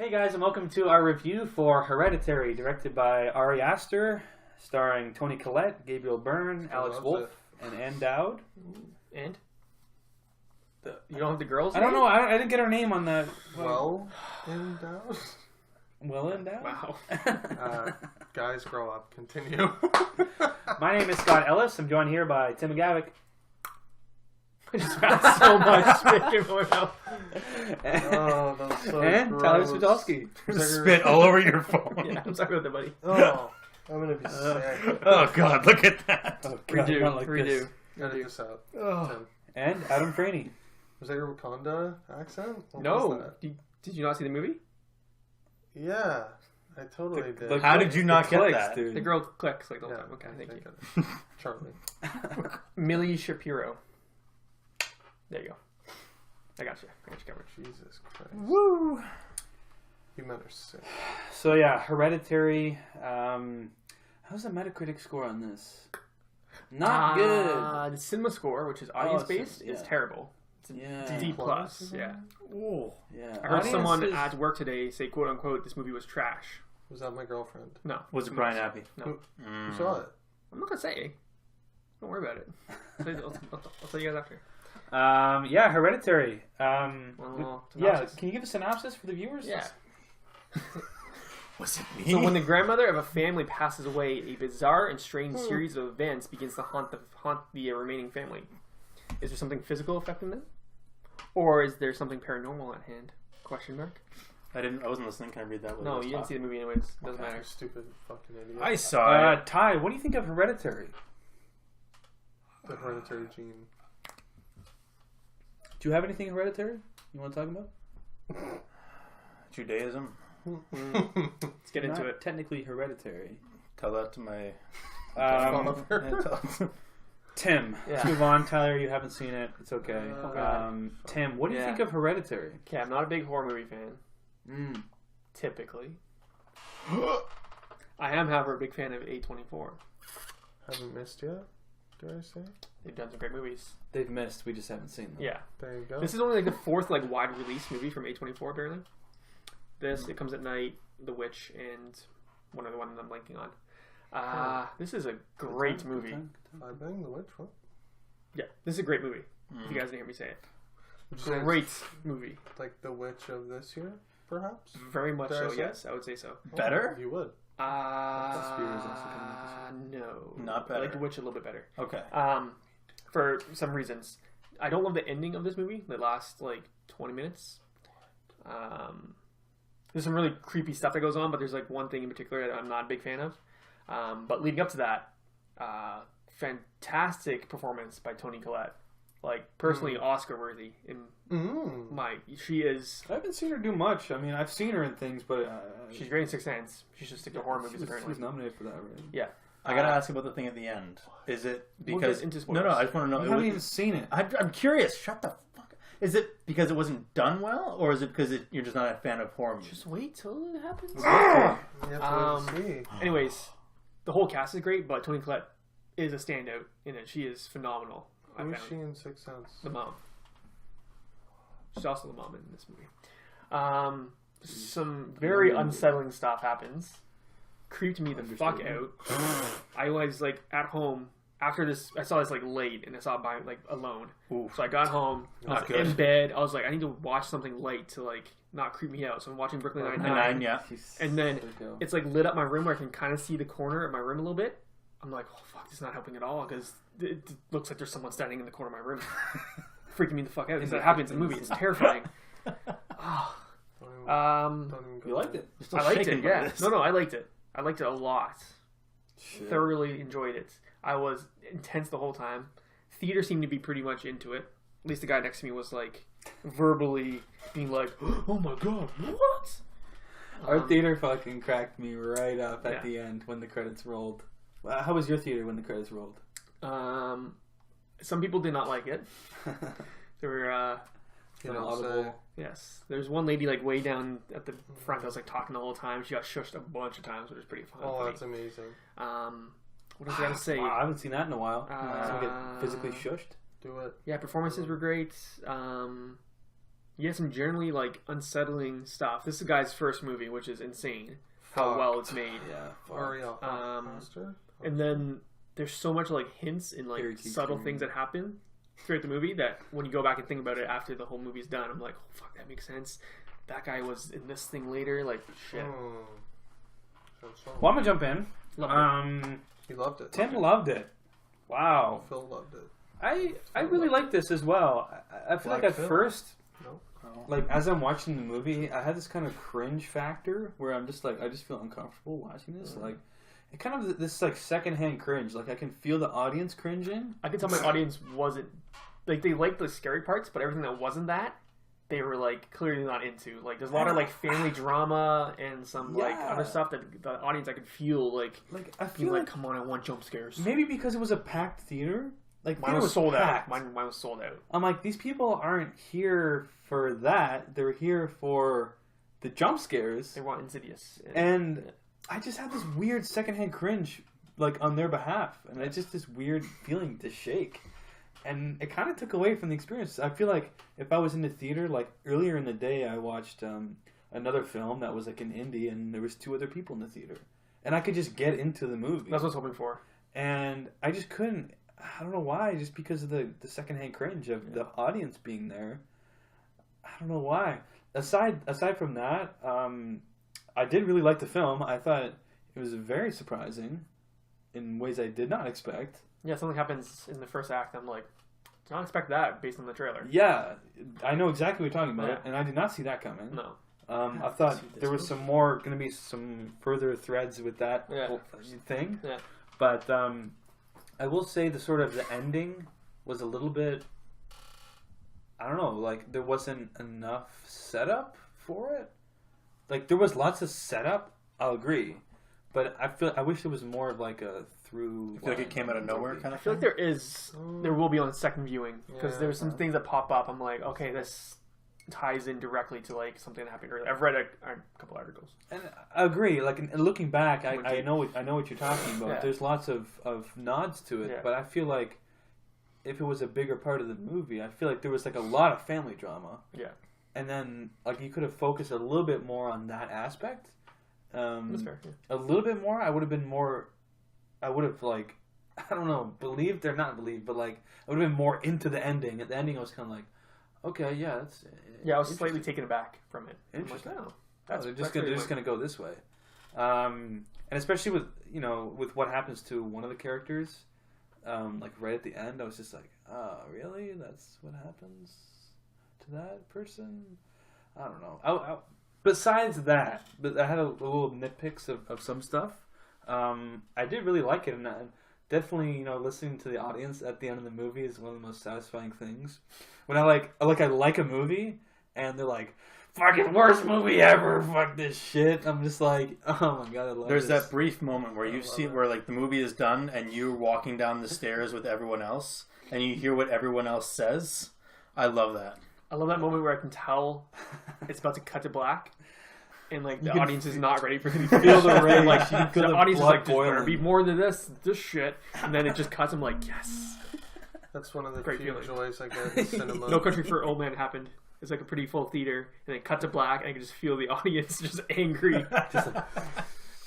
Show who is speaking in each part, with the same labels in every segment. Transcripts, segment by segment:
Speaker 1: Hey guys, and welcome to our review for Hereditary, directed by Ari Aster, starring Toni Collette, Gabriel Byrne, Alex Wolff, and Ann Dowd.
Speaker 2: And? You don't have the girls'
Speaker 1: I don't know. I didn't get her name on that.
Speaker 3: Well endowed?
Speaker 1: Well endowed?
Speaker 2: Wow.
Speaker 3: Guys, grow up. Continue.
Speaker 1: My name is Scott Ellis. I'm joined here by Tim McGavick.
Speaker 2: I just got so much spit in my mouth.
Speaker 3: Oh, that's so
Speaker 1: And
Speaker 3: gross.
Speaker 1: Tyler Switalski.
Speaker 4: Spit all over your phone.
Speaker 2: Yeah, I'm sorry about that, buddy.
Speaker 3: Oh, I'm gonna be sick.
Speaker 4: Oh God, look at that.
Speaker 1: Oh, God, not like
Speaker 2: Redo.
Speaker 1: this.
Speaker 3: Edit this out.
Speaker 2: Oh.
Speaker 3: Tim.
Speaker 1: And Adam Franey.
Speaker 3: Was that your Wakanda accent? What was
Speaker 2: No.
Speaker 3: that?
Speaker 2: Did you not see the movie?
Speaker 3: Yeah, I totally did.
Speaker 1: the-
Speaker 4: How did you not get
Speaker 1: clicks,
Speaker 4: that?
Speaker 1: dude.
Speaker 2: The girl clicks like the whole
Speaker 3: Yeah,
Speaker 2: time. Okay, thank you.
Speaker 3: you. Charlie.
Speaker 2: Millie Shapiro. There you go. I got you covered.
Speaker 3: Jesus Christ.
Speaker 1: Woo!
Speaker 3: You men are sick.
Speaker 1: So yeah, Hereditary. How's the Metacritic score on this? Not good.
Speaker 2: The cinema score, which is audience based,
Speaker 1: yeah.
Speaker 2: is terrible. It's a
Speaker 1: Yeah.
Speaker 2: D+.
Speaker 3: Plus?
Speaker 2: Yeah.
Speaker 1: Oh, yeah.
Speaker 2: I heard someone
Speaker 1: Audiences-
Speaker 2: at work today say, "quote unquote," this movie was trash.
Speaker 3: Was that my girlfriend?
Speaker 2: No.
Speaker 4: Was it Brian Appy?
Speaker 2: No.
Speaker 3: Who saw it?
Speaker 2: I'm not gonna say. Don't worry about it. I'll tell you guys after.
Speaker 1: Yeah, Hereditary.
Speaker 2: Well,
Speaker 1: Yeah,
Speaker 2: synopsis.
Speaker 1: can you give a synopsis for the viewers?
Speaker 2: Yeah.
Speaker 4: Was it me?
Speaker 2: So when the grandmother of a family passes away, a bizarre and strange series of events begins to haunt the remaining family. Is there something physical affecting them, or is there something paranormal at hand? Question mark.
Speaker 4: I wasn't listening. Can I read that?
Speaker 2: No, you didn't see the movie anyways. Doesn't
Speaker 3: You
Speaker 2: matter.
Speaker 3: stupid fucking idiot.
Speaker 4: I saw it.
Speaker 1: Ty, what do you think of Hereditary?
Speaker 3: The hereditary gene.
Speaker 1: Do you have anything Hereditary you want to talk about?
Speaker 4: Judaism.
Speaker 2: Let's get into
Speaker 1: Not
Speaker 2: it.
Speaker 1: technically Hereditary.
Speaker 4: Tell that to my.
Speaker 1: Tim,
Speaker 2: Yeah.
Speaker 1: let's move on. Tyler, you haven't seen it. It's okay.
Speaker 2: God.
Speaker 1: Tim, what do you
Speaker 2: Yeah.
Speaker 1: think of Hereditary?
Speaker 2: Okay, I'm not a big horror movie fan. Typically. I am, however, a big fan of A24.
Speaker 3: Haven't missed yet, dare I say?
Speaker 2: They've done some great movies.
Speaker 1: They've missed. We just haven't seen them.
Speaker 2: Yeah.
Speaker 3: There you go.
Speaker 2: This is only like the fourth wide release movie from A24 apparently. This, It Comes at Night, The Witch, and one other one I'm blanking on. This is a great movie.
Speaker 3: I Bang the Witch, what?
Speaker 2: Yeah, this is a great movie. If you guys didn't hear me say it.
Speaker 3: Would you say it's
Speaker 2: Great movie.
Speaker 3: like The Witch of this year, perhaps?
Speaker 2: Very much
Speaker 3: Dare I
Speaker 2: so,
Speaker 3: say?
Speaker 2: yes. I would say so.
Speaker 4: Better?
Speaker 3: You would.
Speaker 1: Suspiria is also coming out this
Speaker 2: No.
Speaker 4: Not
Speaker 2: I like
Speaker 4: better.
Speaker 2: The Witch a little bit better.
Speaker 4: Okay.
Speaker 2: For some reasons. I don't love the ending of this movie. The last 20 minutes. There's some really creepy stuff that goes on, but there's one thing in particular that I'm not a big fan of. But leading up to that, fantastic performance by Toni Collette. Personally Oscar worthy. She is.
Speaker 1: I haven't seen her do much. I mean, I've seen her in things, but
Speaker 2: She's great in Sixth Sense. She should stick to horror movies
Speaker 1: she
Speaker 2: apparently.
Speaker 1: was nominated for that already.
Speaker 2: Yeah.
Speaker 4: I gotta ask about the thing at the end. Is it
Speaker 2: We'll
Speaker 4: because
Speaker 2: get into
Speaker 4: no?
Speaker 2: spoilers.
Speaker 4: I just want to know.
Speaker 1: I
Speaker 4: it
Speaker 1: haven't
Speaker 4: was-
Speaker 1: even seen it.
Speaker 4: I'm curious. Shut the fuck. Is it because it wasn't done well, or is it because you're just not a fan of horror movies?
Speaker 2: Just wait till it happens.
Speaker 3: You have to wait and see.
Speaker 2: Anyways, the whole cast is great, but Toni Collette is a standout in it. She is phenomenal. I
Speaker 3: Who is
Speaker 2: found.
Speaker 3: she in Sixth Sense?
Speaker 2: The mom. She's also the mom in this movie. Some very unsettling stuff happens. Creeped me the fuck out. I was at home after this. I saw this late, and I saw it by alone.
Speaker 4: Oof.
Speaker 2: So I got home. I was
Speaker 4: Not good.
Speaker 2: in bed. I was like, I need to watch something light to not creep me out. So I'm watching Brooklyn Nine-Nine.
Speaker 4: Nine, yeah.
Speaker 2: And then
Speaker 1: There you go.
Speaker 2: it's lit up my room where I can kind of see the corner of my room a little bit. I'm like, oh fuck, this is not helping at all because it looks like there's someone standing in the corner of my room, freaking me the fuck out because that happens in the movie. It's terrifying.
Speaker 3: Don't even go
Speaker 1: You liked
Speaker 3: there.
Speaker 1: it?
Speaker 4: You're still
Speaker 2: I liked
Speaker 4: shaken
Speaker 2: it.
Speaker 4: by
Speaker 2: Yeah,
Speaker 4: this.
Speaker 2: no, I liked it. I liked it a lot.
Speaker 1: Shit.
Speaker 2: Thoroughly enjoyed it. I was intense the whole time. Theater seemed to be pretty much into it. At least the guy next to me was verbally being like, "Oh my god, what?"
Speaker 1: Our theater fucking cracked me right up at
Speaker 2: Yeah.
Speaker 1: the end when the credits rolled. How was your theater when the credits rolled?
Speaker 2: Some people did not like it. There were,
Speaker 3: You know,
Speaker 1: Audible.
Speaker 2: yes, there's one lady way down at the front that was talking the whole time. She got shushed a bunch of times, which was pretty fun.
Speaker 3: Oh, that's amazing.
Speaker 2: What was I gonna say?
Speaker 1: Wow, I haven't seen that in a while. Someone get physically shushed.
Speaker 3: Do it.
Speaker 2: Yeah, performances were great. He has some generally like unsettling stuff. This is the guy's first movie, which is insane. How well it's made.
Speaker 1: Yeah.
Speaker 3: Ariel Foster.
Speaker 2: And then there's so much like hints and like subtle things that happen throughout the movie that when you go back and think about it after the whole movie's done, I'm like, oh, fuck, that makes sense. That guy was in this thing later. Like, shit.
Speaker 1: Well, I'm gonna jump in.
Speaker 3: He loved it.
Speaker 1: Tim loved it. Wow.
Speaker 3: Phil loved it.
Speaker 1: I really like this as well. I feel like at first,
Speaker 3: No.
Speaker 1: like as I'm watching the movie, I had this kind of cringe factor where I'm just like, I just feel uncomfortable watching this. Like, it kind of this like secondhand cringe. Like I can feel the audience cringing.
Speaker 2: I could tell my audience wasn't like they liked the scary parts, but everything that wasn't that, they were like clearly not into. Like there's a lot of like family drama and some like other stuff that the audience I could feel like
Speaker 1: I feel
Speaker 2: like come on, I want jump scares.
Speaker 1: Maybe because it was a packed theater. Like
Speaker 2: mine was sold out. Mine was sold out.
Speaker 1: I'm like, these people aren't here for that. They're here for the jump scares.
Speaker 2: They want Insidious.
Speaker 1: And I just had this weird secondhand cringe, like, on their behalf. And it's just this weird feeling to shake. And it kind of took away from the experience. I feel like if I was in the theater, like, earlier in the day, I watched another film that was, like, an indie, and there was 2 other people in the theater. And I could just get into the movie.
Speaker 2: That's what I was hoping for. And
Speaker 1: I just couldn't. I don't know why, just because of the secondhand cringe of the audience being there. I don't know why. Aside from that, I did really like the film. I thought it was very surprising in ways I did not expect.
Speaker 2: Yeah, something happens in the first act. I'm like, I don't expect that based on the trailer.
Speaker 1: Yeah, I know exactly what you're talking about, and I did not see that coming.
Speaker 2: No.
Speaker 1: I thought there was going to be some further threads with that whole thing.
Speaker 2: Yeah.
Speaker 1: But I will say the ending was a little bit, I don't know, like there wasn't enough setup for it. Like there was lots of setup, I'll agree, but I wish there was more of like a through.
Speaker 4: I feel like it came out of nowhere kind of
Speaker 2: I feel
Speaker 4: thing.
Speaker 2: like there will be on the second viewing because there's some things that pop up. I'm like, okay, this ties in directly to like something that happened earlier. I've read a couple articles,
Speaker 1: and I agree. Like and looking back, I know what you're talking about.
Speaker 2: Yeah.
Speaker 1: There's lots of nods to it, but I feel like if it was a bigger part of the movie, I feel like there was like a lot of family drama.
Speaker 2: Yeah,
Speaker 1: and then like you could have focused a little bit more on that aspect.
Speaker 2: That's fair. Yeah.
Speaker 1: A little bit more. I would have like, I don't know, believed or not believed, but like I would have been more into the ending. At the ending, I was kind of like, okay, yeah, that's.
Speaker 2: Yeah, I was slightly taken aback from it.
Speaker 1: Interesting.
Speaker 2: I'm like,
Speaker 1: they're just gonna go this way, and especially with what happens to one of the characters, like right at the end, I was just like, oh, really? That's what happens to that person? I don't know. Besides that, but I had a little nitpicks of some stuff. I did really like it, and definitely, listening to the audience at the end of the movie is one of the most satisfying things. When I like a movie, and they're like, "Fucking worst movie ever! Fuck this shit!" I'm just like, "Oh my god, I love
Speaker 4: There's
Speaker 1: this."
Speaker 4: that brief moment where you see where like the movie is done, and you're walking down the stairs with everyone else, and you hear what everyone else says. I love that.
Speaker 2: I love that moment where I can tell it's about to cut to black. And like the audience is not ready for it. You feel the rage. Like the audience is like, "There's gonna be more than this shit." And then it just cuts. I'm like, yes.
Speaker 3: That's one of the
Speaker 2: Great
Speaker 3: few
Speaker 2: feeling.
Speaker 3: joys I get in cinema.
Speaker 2: No Country for Old Men happened. It's like a pretty full theater, and it cut to black, and I can just feel the audience just angry.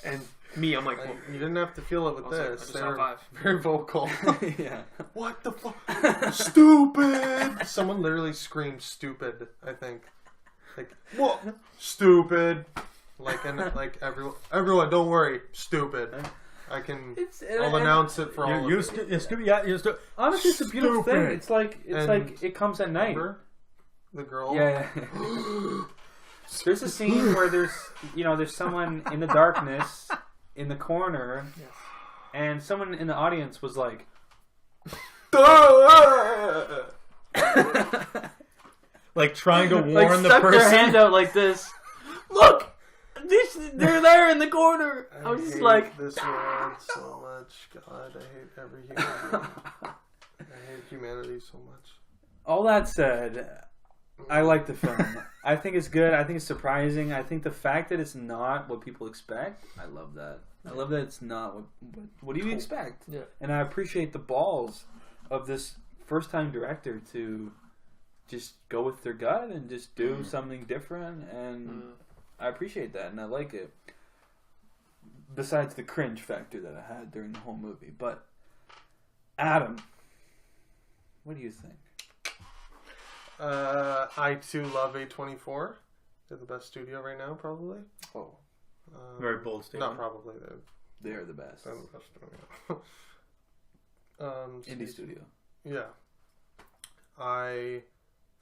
Speaker 2: And me, I'm like, well,
Speaker 3: you didn't have to feel it with
Speaker 2: I
Speaker 3: this.
Speaker 2: just
Speaker 3: They
Speaker 2: saw
Speaker 3: were
Speaker 2: 5.
Speaker 3: very vocal.
Speaker 1: Yeah.
Speaker 3: What the fuck? Stupid! Someone literally screamed "stupid." I think. Like, what? Stupid. Like, and like everyone, don't worry, stupid. I can. I'll announce it for all of you.
Speaker 4: You're stupid. Yeah, you're stupid.
Speaker 1: Honestly, it's a beautiful thing. It's like it comes at night.
Speaker 3: Remember the girl?
Speaker 1: Yeah. There's a scene where there's someone in the darkness in the corner, and someone in the audience was like,
Speaker 4: like trying to warn
Speaker 1: like,
Speaker 4: the
Speaker 1: stuck
Speaker 4: person.
Speaker 1: their hand out like this. Look, they're there in the corner. I was just like,
Speaker 3: this world so much. God, I hate every human being. I hate humanity so much.
Speaker 1: all that said, I like the film. I think it's good. I think it's surprising. I think the fact that it's not what people expect, I love that. I love that it's not what do you expect?
Speaker 2: Yeah.
Speaker 1: And I appreciate the balls of this first-time director to just go with their gut and just do something different, and I appreciate that and I like it. Besides the cringe factor that I had during the whole movie, but Adam, what do you think?
Speaker 3: I too love A24. They're the best studio right now, probably.
Speaker 1: Oh,
Speaker 4: Very bold statement.
Speaker 3: Not probably.
Speaker 1: they're the best.
Speaker 3: They're the best studio.
Speaker 1: Indie studio.
Speaker 3: Yeah. I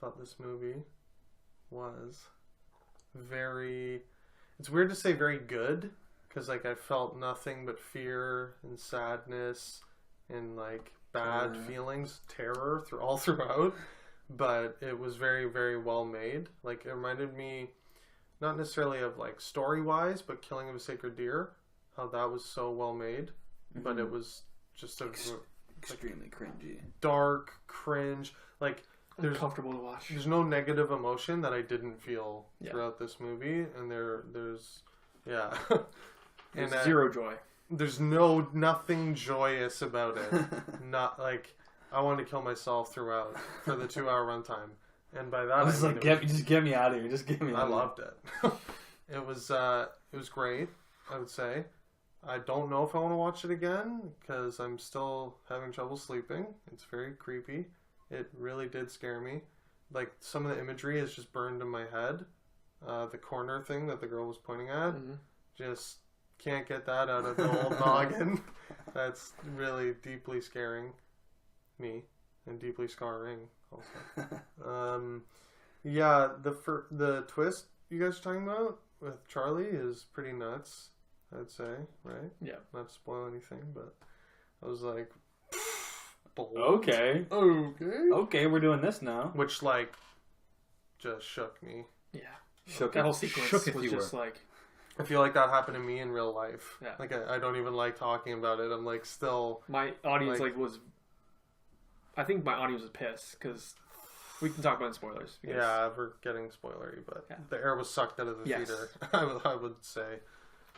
Speaker 3: thought this movie was very... It's weird to say very good, because like I felt nothing but fear and sadness and like bad feelings, terror all throughout. But it was very, very well made. Like, it reminded me, not necessarily of like story-wise, but Killing of a Sacred Deer, how that was so well made. But it was just
Speaker 1: Extremely cringy.
Speaker 3: Dark, cringe. Like, there's
Speaker 2: Uncomfortable to watch.
Speaker 3: there's no negative emotion that I didn't feel throughout this movie, and there's
Speaker 2: There's
Speaker 3: and
Speaker 2: zero joy.
Speaker 3: there's nothing joyous about it. Not like I wanted to kill myself throughout for the 2-hour runtime, and by that
Speaker 1: I was
Speaker 3: mean
Speaker 1: like,
Speaker 3: it
Speaker 1: get me out of here. Just get me out
Speaker 3: I
Speaker 1: of here.
Speaker 3: loved it. It was great, I would say. I don't know if I want to watch it again because I'm still having trouble sleeping. It's very creepy. It really did scare me. Like, some of the imagery is just burned in my head. The corner thing that the girl was pointing at, just can't get that out of the old noggin. That's really deeply scaring me and deeply scarring also. Yeah, the twist you guys are talking about with Charlie is pretty nuts, I'd say, right?
Speaker 2: Yeah.
Speaker 3: Not to spoil anything, but I was like,
Speaker 1: Okay, we're doing this now.
Speaker 3: which like just shook me.
Speaker 2: Yeah.
Speaker 1: Shook
Speaker 2: That
Speaker 1: it.
Speaker 2: whole sequence
Speaker 4: Shook if
Speaker 2: was
Speaker 4: you
Speaker 2: just
Speaker 4: were.
Speaker 2: like...
Speaker 3: I feel like that happened to me in real life.
Speaker 2: Yeah.
Speaker 3: Like I don't even like talking about it. I'm like still.
Speaker 2: My audience
Speaker 3: Like-
Speaker 2: was... I think my audience was pissed, because we can talk about it in spoilers. Because
Speaker 3: Yeah, we're getting spoilery, but the air was sucked out of the
Speaker 2: Yes.
Speaker 3: theater. I would say.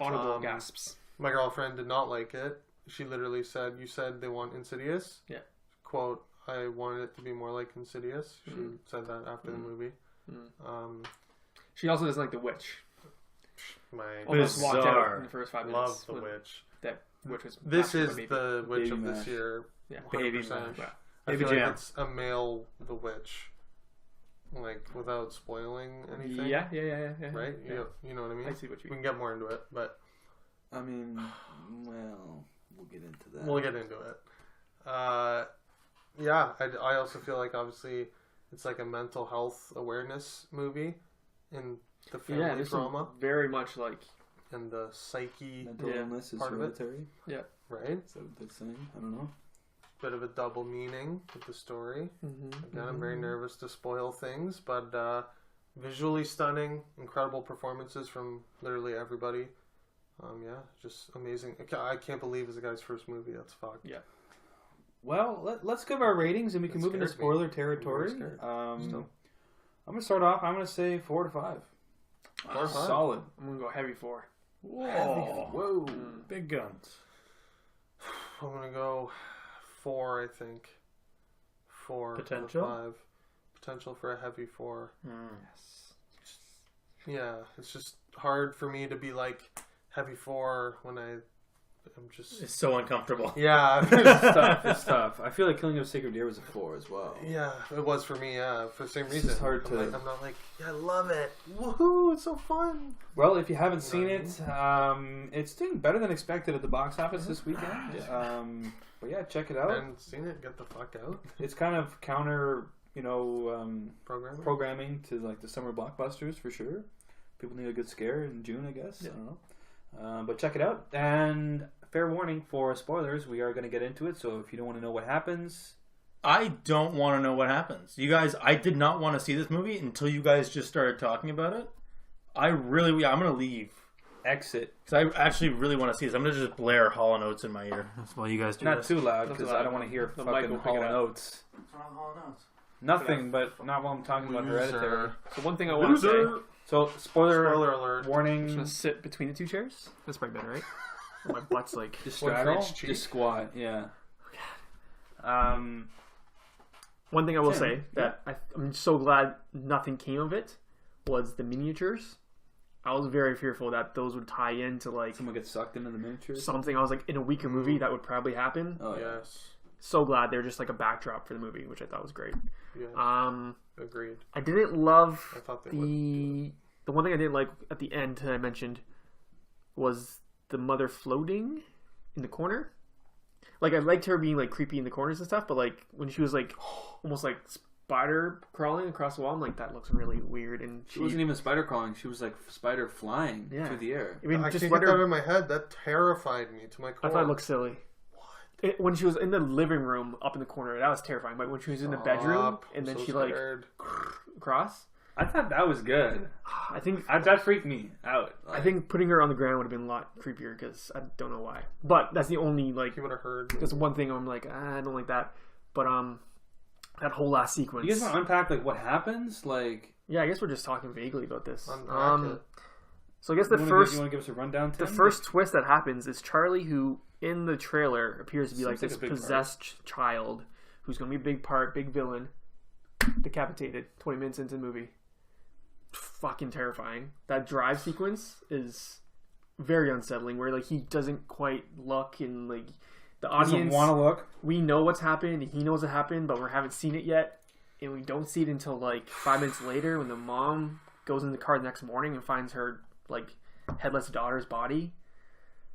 Speaker 2: Audible gasps.
Speaker 3: My girlfriend did not like it. She literally said, "You said they want Insidious."
Speaker 2: Yeah.
Speaker 3: Quote, "I wanted it to be more like Insidious." She said that after the movie.
Speaker 2: She also doesn't like The Witch.
Speaker 3: My
Speaker 2: Almost walked out
Speaker 4: Bizarre.
Speaker 2: in the first 5
Speaker 3: love
Speaker 2: minutes.
Speaker 3: the
Speaker 2: when
Speaker 3: witch.
Speaker 2: That witch was...
Speaker 3: This
Speaker 2: actually
Speaker 3: is
Speaker 2: my baby.
Speaker 3: the witch
Speaker 1: Baby
Speaker 3: of this
Speaker 1: mash.
Speaker 3: year.
Speaker 2: Yeah.
Speaker 3: 100%.
Speaker 4: Baby mash.
Speaker 2: Yeah.
Speaker 3: I
Speaker 4: Baby
Speaker 3: feel like
Speaker 4: jam.
Speaker 3: it's a male the witch. Like, without spoiling anything.
Speaker 2: Yeah.
Speaker 3: Right?
Speaker 2: Yeah.
Speaker 3: You know what I mean?
Speaker 2: I see what you
Speaker 3: We
Speaker 2: mean.
Speaker 3: can get more into it, but
Speaker 1: I mean, well, we'll get into that.
Speaker 3: we'll get into it. Yeah, I also feel like obviously it's like a mental health awareness movie in the
Speaker 2: Yeah,
Speaker 3: family
Speaker 2: there's
Speaker 3: trauma
Speaker 2: some very much like...
Speaker 3: and the psyche,
Speaker 1: Mental
Speaker 2: Yeah.
Speaker 1: illness is
Speaker 3: Part of it.
Speaker 1: hereditary.
Speaker 3: right?
Speaker 1: Is that what they're saying? I don't know.
Speaker 3: Bit of a double meaning with the story.
Speaker 2: Mm-hmm.
Speaker 3: Again, I'm very nervous to spoil things, but visually stunning, incredible performances from literally everybody. Yeah, just amazing. I can't believe it's the guy's first movie. That's fucked.
Speaker 2: Yeah.
Speaker 1: Well, let's give our ratings and we can
Speaker 3: It
Speaker 1: move into
Speaker 3: scares me.
Speaker 1: spoiler
Speaker 3: I'm
Speaker 1: territory.
Speaker 3: very scared.
Speaker 1: I'm going to start off. I'm going to say 4 to 5.
Speaker 3: 4 or 5?
Speaker 1: Solid.
Speaker 2: I'm going to go heavy 4.
Speaker 4: Whoa.
Speaker 1: Whoa.
Speaker 4: Big guns.
Speaker 3: I'm gonna go 4. I think 4
Speaker 4: Potential?
Speaker 3: or 5. Potential for a heavy 4.
Speaker 2: Yes.
Speaker 3: Yeah, it's just hard for me to be like heavy 4 when I'm just
Speaker 4: It's so uncomfortable.
Speaker 3: yeah.
Speaker 1: It's tough. I feel like Killing of a Sacred Deer was a 4 as well.
Speaker 3: Yeah, it was for me. Yeah, for the same
Speaker 1: It's
Speaker 3: reason.
Speaker 1: just hard
Speaker 3: I'm
Speaker 1: to-
Speaker 3: I'm not like, yeah, I love it. Woohoo! It's so fun.
Speaker 1: Well, if you haven't seen
Speaker 3: No.
Speaker 1: it, it's doing better than expected at the box office this weekend. But yeah, check it out.
Speaker 3: And seen it? Get the fuck out.
Speaker 1: It's kind of counter,
Speaker 3: Programming.
Speaker 1: programming to like the summer blockbusters for sure. People need a good scare in June, I guess. I don't know. But check it out. And fair warning for spoilers, we are going to get into it. So if you don't want to know what happens,
Speaker 4: I don't want to know what happens. You guys, I did not want to see this movie until you guys just started talking about it. I'm going to leave.
Speaker 1: exit.
Speaker 4: Because I actually really want to see this. I'm going to just blare Hall & Oates in my ear. That's why you guys do
Speaker 1: Not
Speaker 4: this.
Speaker 1: too loud
Speaker 2: Not too
Speaker 1: because
Speaker 2: loud.
Speaker 1: I don't want to hear
Speaker 2: The mic
Speaker 1: fucking
Speaker 2: will pick it
Speaker 1: Hall
Speaker 2: up.
Speaker 1: and Oates.
Speaker 4: What's wrong with Hall & Oates?
Speaker 1: Nothing, but not while I'm talking about Hereditary.
Speaker 2: So one thing I want to say...
Speaker 1: So spoiler
Speaker 3: alert.
Speaker 2: I'm just
Speaker 1: warning.
Speaker 2: going to sit between the 2 chairs. That's probably better, right? My butt's like...
Speaker 1: Just
Speaker 3: One for
Speaker 1: straddle.
Speaker 3: each cheek.
Speaker 1: Just squat. Yeah.
Speaker 2: One thing I will
Speaker 1: Same,
Speaker 2: say that I'm so glad nothing came of it was the miniatures. I was very fearful that those would tie into like
Speaker 1: Someone gets sucked into the miniatures.
Speaker 2: something. I was like, in a weaker movie, that would probably happen.
Speaker 1: Oh yeah.
Speaker 3: Yes.
Speaker 2: So glad they're just like a backdrop for the movie, which I thought was great.
Speaker 3: Yeah. Agreed.
Speaker 2: I didn't love
Speaker 3: I thought they
Speaker 2: the one thing I didn't like at the end that I mentioned was the mother floating in the corner. Like, I liked her being like creepy in the corners and stuff, but like when she was like almost like spider crawling across the wall, I'm like, that looks really weird. And
Speaker 1: She wasn't even spider crawling. She was like spider flying
Speaker 2: Yeah.
Speaker 1: through the air.
Speaker 2: I mean,
Speaker 3: I
Speaker 2: just
Speaker 3: can't
Speaker 2: let
Speaker 3: get that out
Speaker 2: her.
Speaker 3: of my head. That terrified me to my core.
Speaker 2: I thought it looked silly. When she was in the living room up in the corner, that was terrifying. But when she was in the bedroom and then she
Speaker 3: scared.
Speaker 2: like across,
Speaker 1: I thought that was good.
Speaker 2: I think
Speaker 1: That freaked me out.
Speaker 2: I think putting her on the ground would have been a lot creepier because I don't know why. But that's the only like.
Speaker 3: He would have heard.
Speaker 2: That's one thing I'm like, I don't like that. But that whole last sequence.
Speaker 1: You guys want to unpack like what happens? Like,
Speaker 2: Yeah, I guess we're just talking vaguely about this.
Speaker 3: Unpack it.
Speaker 2: So I guess the
Speaker 1: you
Speaker 2: first
Speaker 1: want to give us a rundown?
Speaker 2: the
Speaker 1: Tim?
Speaker 2: first twist that happens is Charlie, who in the trailer appears to be like
Speaker 1: Seems
Speaker 2: this
Speaker 1: like a big
Speaker 2: possessed child who's going to be a big part, big villain, decapitated 20 minutes into the movie. Fucking terrifying. That drive sequence is very unsettling where like he doesn't quite look and like the
Speaker 1: doesn't
Speaker 2: audience
Speaker 1: want to look.
Speaker 2: we know what's happened, he knows what happened, but we haven't seen it yet, and we don't see it until like 5 minutes later when the mom goes in the car the next morning and finds her like headless daughter's body.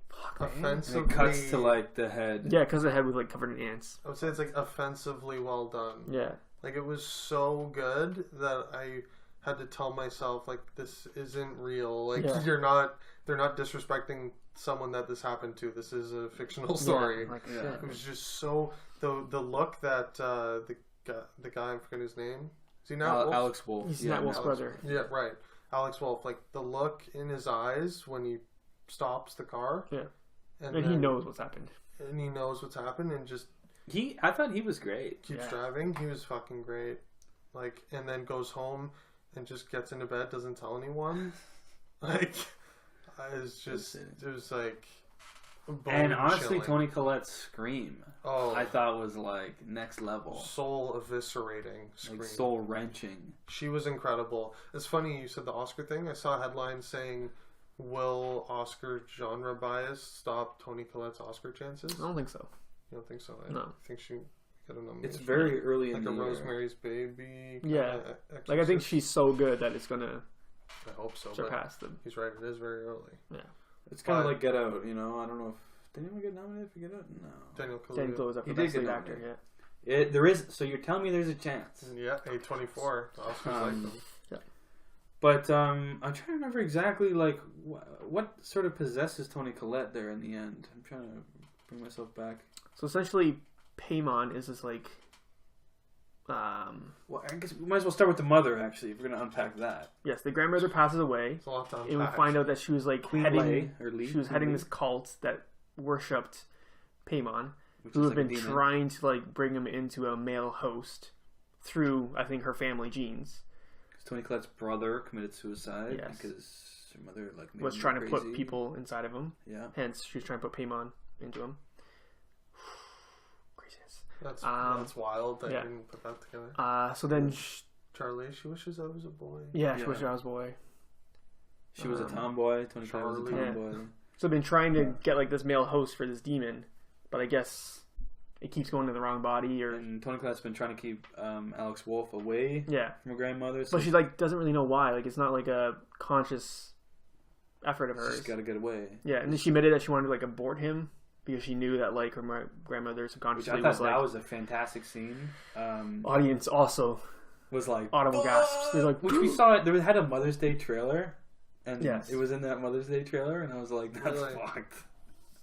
Speaker 2: Fuck, man.
Speaker 1: And
Speaker 3: Offensively.
Speaker 1: it cuts to like the head.
Speaker 2: Yeah, because the head was like covered in ants.
Speaker 3: I would say it's like offensively well done.
Speaker 2: Yeah,
Speaker 3: Like it was so good that I had to tell myself like this isn't real. Like
Speaker 2: Yeah.
Speaker 3: they're not disrespecting someone that this happened to. This is a fictional story.
Speaker 2: Yeah, like
Speaker 1: Yeah.
Speaker 2: shit.
Speaker 3: It was just so the look that the guy, I'm forgetting his name. Is he not Wolf?
Speaker 1: Alex Wolff.
Speaker 2: He's
Speaker 1: yeah,
Speaker 2: not Wolf's
Speaker 3: Alex-
Speaker 2: brother.
Speaker 3: Yeah, right. Alex Wolff. Like the look in his eyes when he stops the car.
Speaker 2: Yeah.
Speaker 3: And
Speaker 2: And he
Speaker 3: then-
Speaker 2: knows what's happened.
Speaker 3: And he knows what's happened and just
Speaker 1: I thought he was great.
Speaker 3: keeps
Speaker 2: Yeah.
Speaker 3: driving. He was fucking great. Like, and then goes home and just gets into bed, doesn't tell anyone. Like, it was like,
Speaker 1: And honestly,
Speaker 3: bone-chilling.
Speaker 1: Toni Collette's scream,
Speaker 3: Oh,
Speaker 1: I thought was like next level,
Speaker 3: soul eviscerating scream.
Speaker 1: like soul wrenching.
Speaker 3: She was incredible. It's funny you said the Oscar thing. I saw a headline saying, "Will Oscar genre bias stop Toni Collette's Oscar chances?"
Speaker 2: I don't think so.
Speaker 3: You don't think so? I
Speaker 2: No.
Speaker 3: think she got a nomination.
Speaker 1: It's very early
Speaker 3: like
Speaker 1: in
Speaker 3: a
Speaker 1: the year.
Speaker 3: Rosemary's Baby.
Speaker 2: Yeah.
Speaker 3: kinda
Speaker 2: Like, I think
Speaker 3: exorcist.
Speaker 2: she's so good that it's gonna
Speaker 3: I hope so. But
Speaker 2: surpass them.
Speaker 3: he's right. It is very early.
Speaker 1: It's kind of
Speaker 3: But-
Speaker 1: like Get Out, you know. I don't know if did anyone get nominated for Get Out? No.
Speaker 3: Daniel Kaluuya.
Speaker 2: Dan Close up
Speaker 1: He
Speaker 2: for
Speaker 1: did
Speaker 2: best
Speaker 1: get
Speaker 2: lead actor.
Speaker 1: nominated.
Speaker 2: Yeah.
Speaker 1: There is. So you're telling me there's a chance.
Speaker 3: Yeah, A24. The Oscars like them.
Speaker 1: But I'm trying to remember exactly like what sort of possesses Toni Collette there in the end. I'm trying to bring myself back.
Speaker 2: So essentially, Paimon is this like,
Speaker 1: Well, I guess we might as well start with the mother. Actually, if we're gonna unpack that.
Speaker 2: yes, the grandmother passes away,
Speaker 3: It's a lot to unpack.
Speaker 2: and we find out that she was like
Speaker 1: Queen
Speaker 2: heading,
Speaker 1: Lay, or Lee,
Speaker 2: she was
Speaker 1: Queen
Speaker 2: heading
Speaker 1: Lee,
Speaker 2: this cult that worshipped Paimon,
Speaker 1: which
Speaker 2: who
Speaker 1: is
Speaker 2: have
Speaker 1: like a
Speaker 2: been
Speaker 1: demon.
Speaker 2: trying to like bring him into a male host through, I think, her family genes.
Speaker 1: Toni Collette's brother committed suicide
Speaker 2: Yes.
Speaker 1: because her mother like made
Speaker 2: Was
Speaker 1: him
Speaker 2: trying to
Speaker 1: crazy.
Speaker 2: put people inside of him.
Speaker 1: Yeah.
Speaker 2: Hence, she was trying to put Paimon into him. Craziness.
Speaker 3: That's wild. I
Speaker 2: yeah.
Speaker 3: didn't put that together.
Speaker 2: So then,
Speaker 3: Charlie, she wishes I was a boy.
Speaker 2: she
Speaker 1: Yeah.
Speaker 2: wished I was a boy.
Speaker 1: She was a
Speaker 2: Um,
Speaker 1: tomboy. Toni Collette was a
Speaker 3: Charlie.
Speaker 1: tomboy.
Speaker 2: So they've been trying to get like this male host for this demon, but I guess it keeps going to the wrong body, or
Speaker 1: And Toni Collette's been trying to keep Alex Wolff away
Speaker 2: yeah.
Speaker 1: from her grandmother. So
Speaker 2: But she like doesn't really know why. Like it's not like a conscious effort of hers.
Speaker 1: she's got to get away.
Speaker 2: Yeah, and then she admitted that she wanted to like abort him because she knew that like her grandmother
Speaker 1: Which
Speaker 2: subconsciously
Speaker 1: I thought
Speaker 2: was like.
Speaker 1: that was a fantastic scene.
Speaker 2: Audience also
Speaker 1: Was like
Speaker 2: audible gasps. They're like,
Speaker 1: which we saw it. There had a Mother's Day trailer, and
Speaker 2: Yes.
Speaker 1: it was in that Mother's Day trailer, and I was like, "That's
Speaker 3: Really?
Speaker 1: fucked."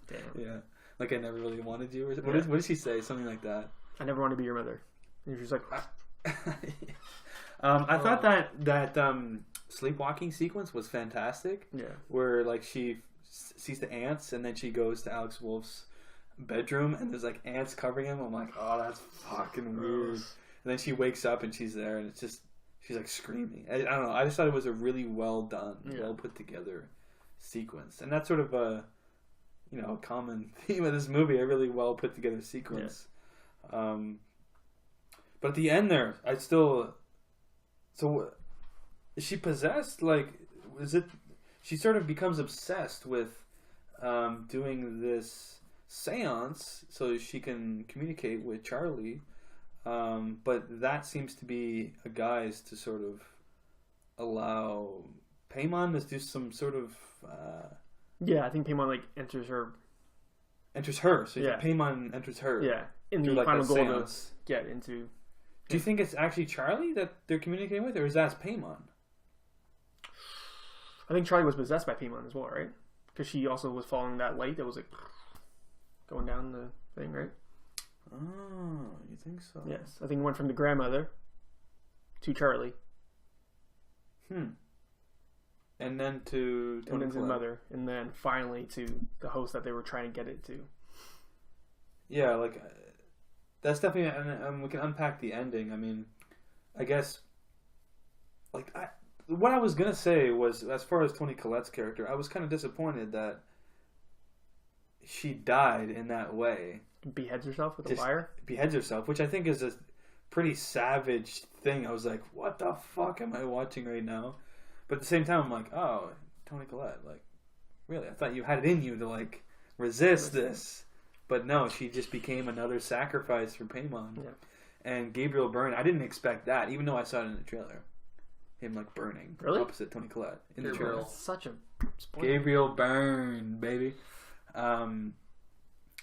Speaker 2: damn,
Speaker 1: Yeah, like I never really wanted you. Or
Speaker 2: Yeah.
Speaker 1: what did she say? Something like that.
Speaker 2: I never want to be your mother. And she's like,
Speaker 1: I thought that sleepwalking sequence was fantastic,
Speaker 2: yeah,
Speaker 1: where like she sees the ants, and then she goes to Alex Wolff's bedroom, and there's like ants covering him. I'm like, oh, that's fucking weird. And then she wakes up, and she's there, and it's just she's like screaming. I don't know. I just thought it was a really well done,
Speaker 2: Yeah.
Speaker 1: well put together sequence, and that's sort of a common theme of this movie. A really well put together sequence. But at the end there, I still. So, is she possessed? Like, is it? She sort of becomes obsessed with doing this seance so she can communicate with Charlie. But that seems to be a guise to sort of allow Paimon to do some sort of.
Speaker 2: Yeah, I think Paimon like enters her.
Speaker 1: So Paimon enters her.
Speaker 2: Yeah, in the
Speaker 1: like
Speaker 2: final goal
Speaker 1: seance.
Speaker 2: to get into.
Speaker 1: Do you think it's actually Charlie that they're communicating with, or is that Paimon?
Speaker 2: I think Charlie was possessed by Paimon as well, right? Because she also was following that light that was like going down the thing, right?
Speaker 1: Oh, you think so?
Speaker 2: Yes, I think it went from the grandmother to Charlie,
Speaker 1: and then to
Speaker 2: and then to the mother, and then finally to the host that they were trying to get it to.
Speaker 1: Yeah, like that's definitely, and we can unpack the ending. I mean, I guess, like, what I was gonna say was, as far as Toni Collette's character, I was kind of disappointed that she died in that way.
Speaker 2: Beheads herself with a wire?
Speaker 1: Beheads herself, which I think is a pretty savage thing. I was like, what the fuck am I watching right now? But at the same time, I'm like, oh, Toni Collette, like, really? I thought you had it in you to, like, resist this. But no, she just became another sacrifice for Paimon.
Speaker 2: Yeah.
Speaker 1: And Gabriel Byrne, I didn't expect that, even though I saw it in the trailer. Him, like, burning.
Speaker 2: Really?
Speaker 1: Opposite Toni Collette in the trailer.
Speaker 2: That's such a spoiler.
Speaker 1: Gabriel Byrne, baby.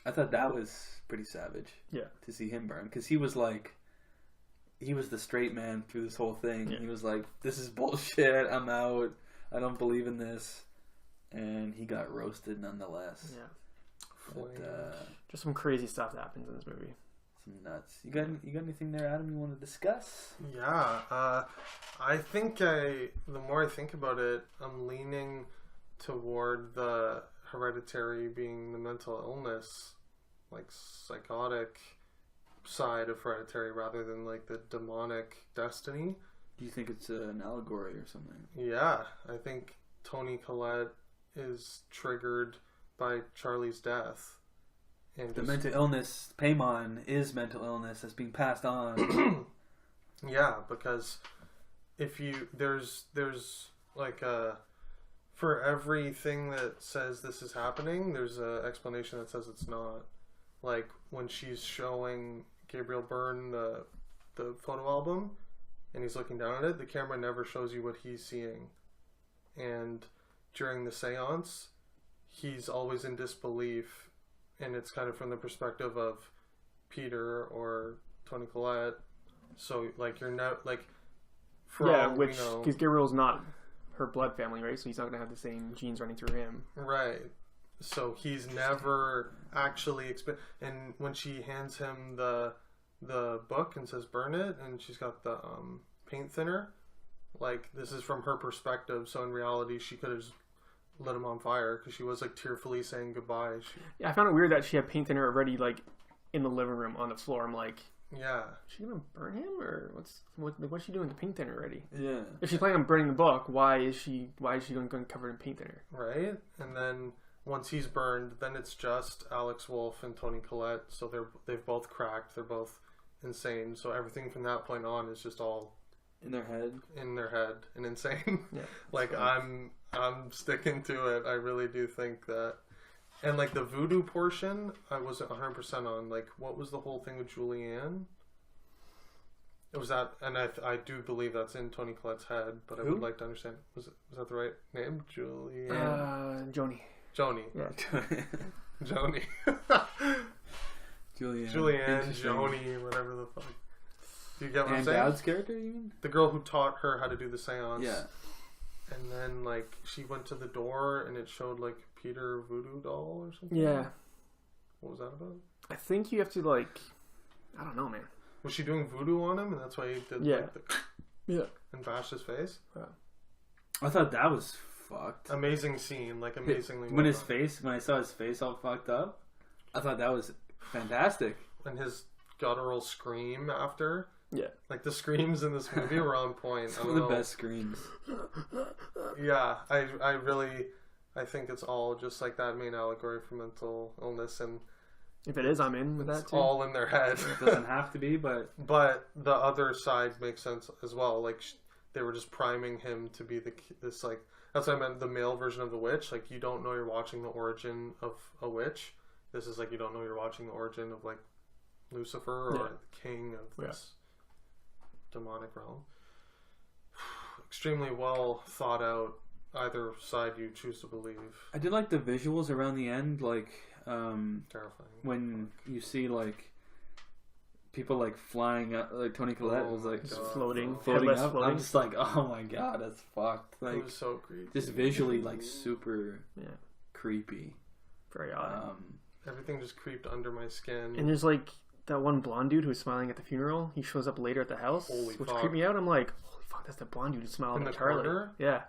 Speaker 1: I thought that was pretty savage.
Speaker 2: Yeah.
Speaker 1: To see him burn. Because he was like, he was the straight man through this whole thing.
Speaker 2: Yeah.
Speaker 1: He was like, this is bullshit. I'm out. I don't believe in this. And he got roasted nonetheless.
Speaker 2: Yeah.
Speaker 1: But,
Speaker 2: just some crazy stuff that happens in this movie.
Speaker 1: some nuts. You got anything there, Adam, you want to discuss?
Speaker 3: Yeah. I think the more I think about it, I'm leaning toward the Hereditary being the mental illness, like psychotic side of Hereditary rather than like the demonic destiny.
Speaker 1: Do you think it's an allegory or something?
Speaker 3: Yeah, I think Toni Collette is triggered by Charlie's death. And
Speaker 1: The mental illness, Paimon, is mental illness that's being passed on.
Speaker 3: Yeah, because if you there's like for everything that says this is happening, there's an explanation that says it's not. Like when she's showing Gabriel Byrne the photo album and he's looking down at it, the camera never shows you what he's seeing. And during the seance, he's always in disbelief, and it's kind of from the perspective of Peter or Toni Collette. So like you're not like
Speaker 2: which because Gabriel's not her blood family, right? So he's not gonna have the same genes running through him,
Speaker 3: right? So he's never actually and when she hands him the book and says burn it, and she's got the paint thinner, like this is from her perspective. So in reality, she could have just lit him on fire because she was like tearfully saying goodbye.
Speaker 2: Yeah, I found it weird that she had paint thinner already like in the living room on the floor. I'm like,
Speaker 3: yeah,
Speaker 2: is she gonna burn him or what's she doing with the paint thinner already?
Speaker 1: Yeah.
Speaker 2: If she's planning on burning the book, why is she going covered in paint thinner?
Speaker 3: Right. And then once he's burned, then it's just Alex Wolff and Toni Collette. So they've both cracked. They're both insane. So everything from that point on is just all
Speaker 1: In their head.
Speaker 3: and insane.
Speaker 2: Yeah.
Speaker 3: Like I'm sticking to it. I really do think that. And like the voodoo portion, I wasn't 100% on. Like, what was the whole thing with Julianne? It was that, and I do believe that's in Toni Collette's head, but I would like to understand. Was that the right name? Julianne?
Speaker 2: Joni.
Speaker 3: Joni.
Speaker 2: Yeah.
Speaker 3: Joni. Julianne, Joni, whatever the fuck. Do you get what I'm saying?
Speaker 1: Dowd's character, you mean?
Speaker 3: The girl who taught her how to do the seance.
Speaker 1: Yeah.
Speaker 3: And then, like, she went to the door and it showed, like, Peter voodoo doll or something.
Speaker 2: Yeah.
Speaker 3: What was that about?
Speaker 2: I think you have to, like, I don't know, man.
Speaker 3: Was she doing voodoo on him and that's why he did, like,
Speaker 2: Yeah.
Speaker 3: and bashed his face?
Speaker 1: I thought that was fucked.
Speaker 3: Amazing scene, like, amazingly
Speaker 1: When
Speaker 3: well done.
Speaker 1: when I saw his face all fucked up, I thought that was fantastic.
Speaker 3: And his guttural scream after.
Speaker 2: Yeah.
Speaker 3: Like, the screams in this movie were on point.
Speaker 1: Some of the best screams.
Speaker 3: Yeah, I think it's all just like that main allegory for mental illness, and
Speaker 2: If it is, I'm in with that
Speaker 3: It's
Speaker 2: too.
Speaker 3: all in their head.
Speaker 1: It doesn't have to be, but
Speaker 3: But the other side makes sense as well. Like they were just priming him to be this like that's what I meant. The male version of the witch. Like you don't know you're watching the origin of a witch. This is like you don't know you're watching the origin of like Lucifer or the king of this demonic realm. Extremely well thought out. Either side you choose to believe.
Speaker 1: I did like the visuals around the end, like
Speaker 3: Terrifying.
Speaker 1: when you see like people like flying up, like Tony Collette was like
Speaker 3: God.
Speaker 2: Floating.
Speaker 1: floating
Speaker 2: Headless
Speaker 1: up.
Speaker 2: floating.
Speaker 1: I'm just like, oh my god, that's fucked.
Speaker 3: It
Speaker 1: Like
Speaker 3: was so creepy.
Speaker 1: just visually like super
Speaker 2: Yeah.
Speaker 1: creepy.
Speaker 2: Very odd.
Speaker 3: Everything just creeped under my skin.
Speaker 2: And there's like that one blonde dude who's smiling at the funeral. He shows up later at the house,
Speaker 3: Holy
Speaker 2: which
Speaker 3: fuck.
Speaker 2: creeped me out. I'm like, holy fuck, that's the blonde dude who smiled
Speaker 3: In
Speaker 2: at
Speaker 3: the
Speaker 2: Charlie.
Speaker 3: corner?
Speaker 2: Yeah.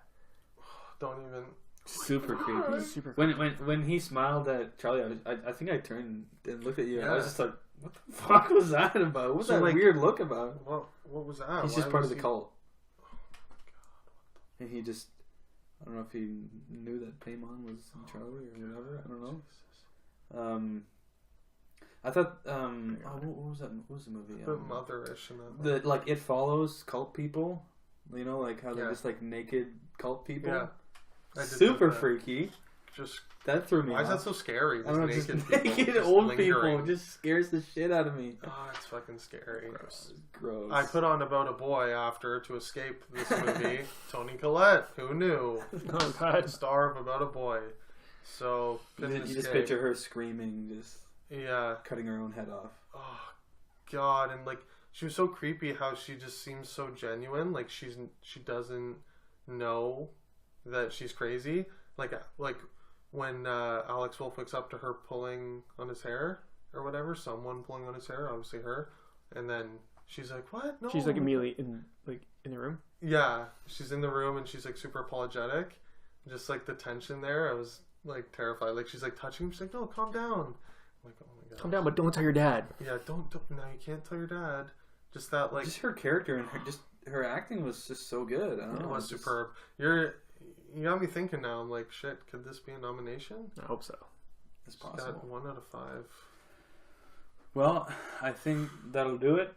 Speaker 3: Don't even.
Speaker 1: Super creepy.
Speaker 2: Super
Speaker 1: When he smiled at Charlie, I think I turned and looked at you. And I was
Speaker 3: Yeah.
Speaker 1: just like, what the fuck was that about? What was
Speaker 3: So,
Speaker 1: that
Speaker 3: like-
Speaker 1: weird look about?
Speaker 3: What was that?
Speaker 1: He's
Speaker 3: Why
Speaker 1: just part
Speaker 3: was
Speaker 1: of the
Speaker 3: he-
Speaker 1: cult. And he just, I don't know if he knew that Paimon was Charlie or whatever. I don't know. I thought, what was that? What was the movie?
Speaker 3: A bit motherish in that.
Speaker 1: The like It Follows cult people. You know, like how they're
Speaker 3: Yeah.
Speaker 1: just like naked cult people.
Speaker 3: Yeah. I did
Speaker 1: Super
Speaker 3: think that.
Speaker 1: freaky.
Speaker 3: Just
Speaker 1: That threw me
Speaker 3: why is that
Speaker 1: off.
Speaker 3: so scary?
Speaker 1: I don't know, just
Speaker 3: naked people
Speaker 1: naked
Speaker 3: just
Speaker 1: old
Speaker 3: lingering.
Speaker 1: people just scares the shit out of me.
Speaker 3: Oh, it's fucking scary.
Speaker 1: Gross.
Speaker 3: I put on About a Boy after to escape this movie. Tony Collette, who knew?
Speaker 2: Oh god.
Speaker 3: Star of About a Boy. So
Speaker 1: You
Speaker 3: couldn't
Speaker 1: just
Speaker 3: escape.
Speaker 1: picture her screaming, just
Speaker 3: Yeah.
Speaker 1: cutting her own head off.
Speaker 3: Oh God, and like she was so creepy. How she just seems so genuine. Like she doesn't know that she's crazy. Like when Alex Wolff wakes up to her pulling on his hair or whatever, someone pulling on his hair, obviously her, and then she's like, "What? No."
Speaker 2: She's like immediately in the room.
Speaker 3: Yeah, she's in the room and she's like super apologetic. Just like the tension there, I was like terrified. Like she's like touching him. She's like, "No, calm down." I'm like, oh my god.
Speaker 2: Calm down, but don't tell your dad.
Speaker 3: Yeah, don't. No, you can't tell your dad. Just that, like,
Speaker 1: Just her character and her acting was just so good. I don't
Speaker 3: it
Speaker 1: know.
Speaker 3: was
Speaker 1: just-
Speaker 3: superb. You got me thinking now. I'm like, shit. Could this be a nomination?
Speaker 2: I hope so.
Speaker 1: It's
Speaker 3: She's got
Speaker 1: possible.
Speaker 3: 1 out of 5.
Speaker 1: Well, I think that'll do it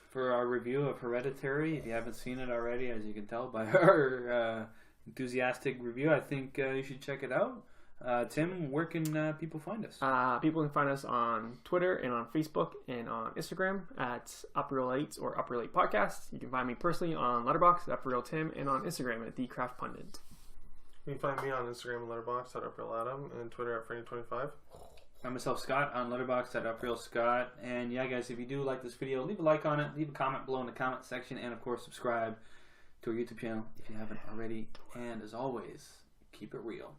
Speaker 1: for our review of Hereditary. If you haven't seen it already, as you can tell by our enthusiastic review, I think you should check it out. Tim, where can people find us?
Speaker 2: People can find us on Twitter and on Facebook and on Instagram at UpReal8 or UpReal8 Podcast. You can find me personally on Letterboxd at UpRealTim and on Instagram at TheCraftPundit.
Speaker 3: You can find me on Instagram and Letterboxd at UpRealAdam and Twitter at Franny25.
Speaker 1: I'm myself, Scott, on Letterboxd at UpRealScott. And yeah, guys, if you do like this video, leave a like on it, leave a comment below in the comment section, and of course, subscribe to our YouTube channel if you haven't already. And as always, keep it real.